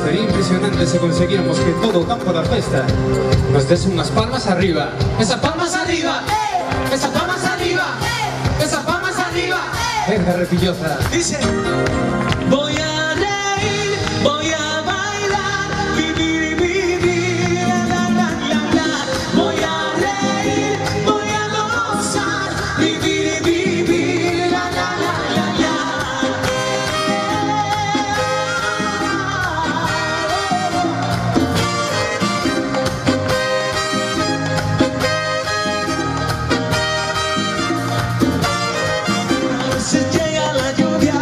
Sería impresionante si conseguíamos que todo campo de festa nos des unas palmas arriba. ¡Esas palmas arriba! ¡Esas palmas arriba! ¡Esas palmas arriba! Edgar Repilloza dice: voy a reír, voy a bailar, vivir y vivir, la la la la. Voy a reír, voy a gozar, vivir y vivir, la la la la la. Se llega la lluvia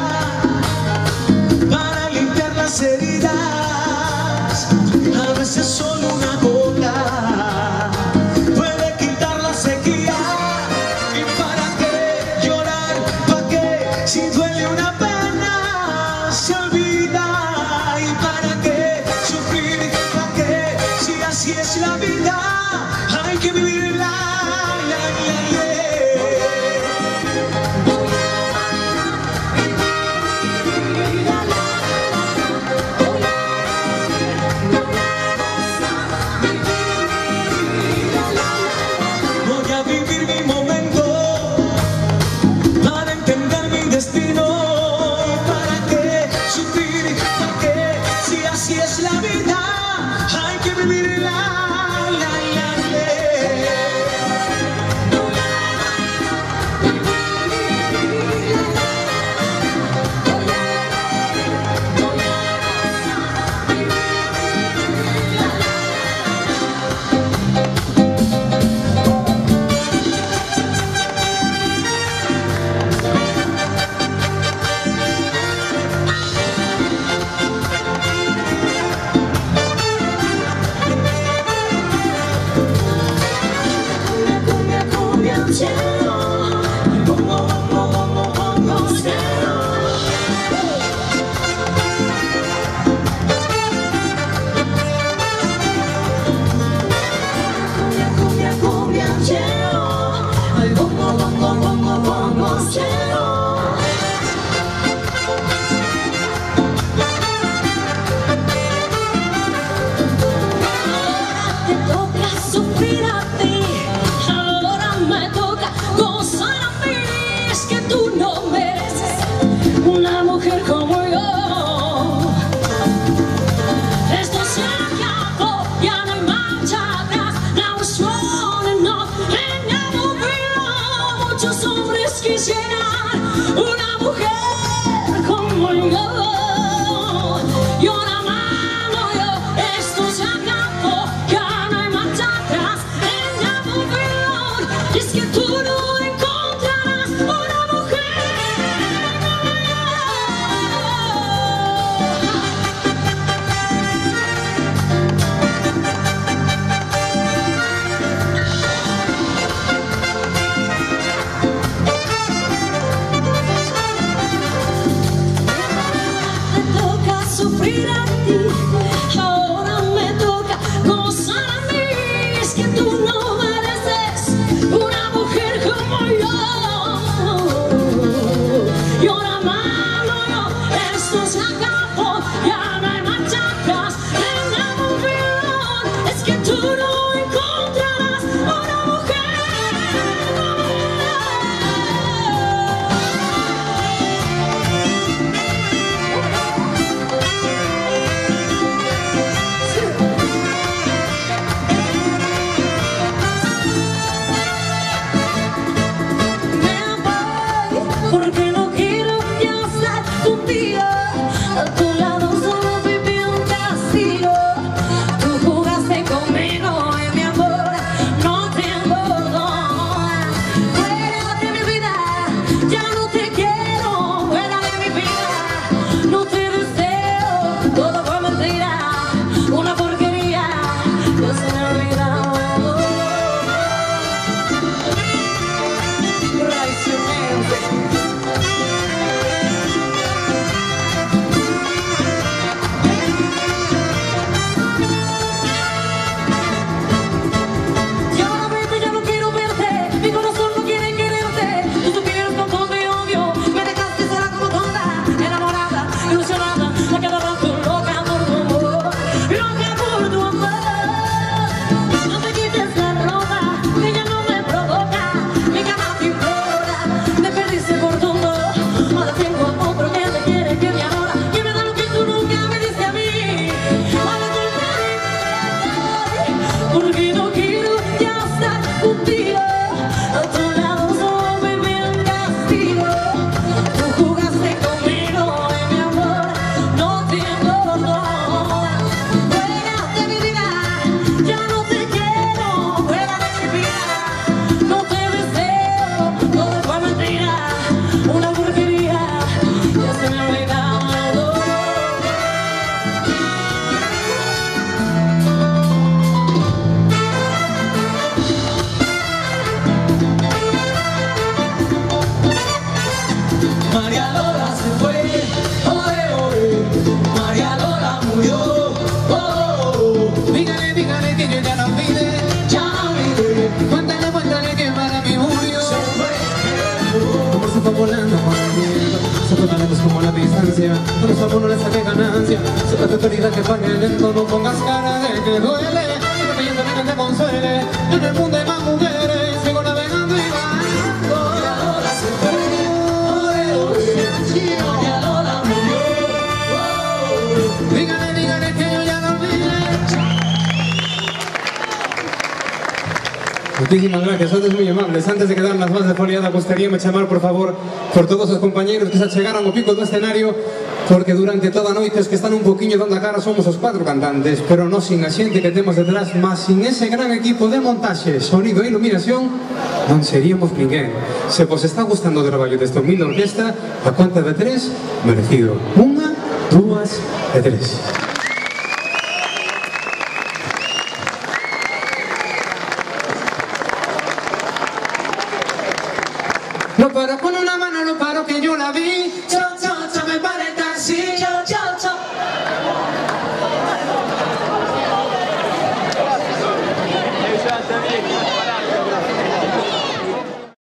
no le saque ganancia. Si la autoridad que pague lento, no pongas cara de que duele. Si te piensa que te consuele, en el mundo hay más mujeres. Sigo navegando y bailando. Y ahora se fue, y ahora murió. Dígale que yo ya lo olvidé. Muchísimas gracias, sois muy amables. Antes de quedar nas más de foliada, gustaríame chamar, por favor, por todos os compañeros que se achegaron ao pico do escenario, porque durante toda a noite os que están un poquinho dando a cara somos os 4 cantantes, pero non sin a xente que temos detrás, mas sin ese gran equipo de montaxe, sonido e iluminación, non seríamos ninguén. Se vos está gustando o traballo desta humilde orquesta, a conta de 3, merecido. 1, 2 e 3. No para con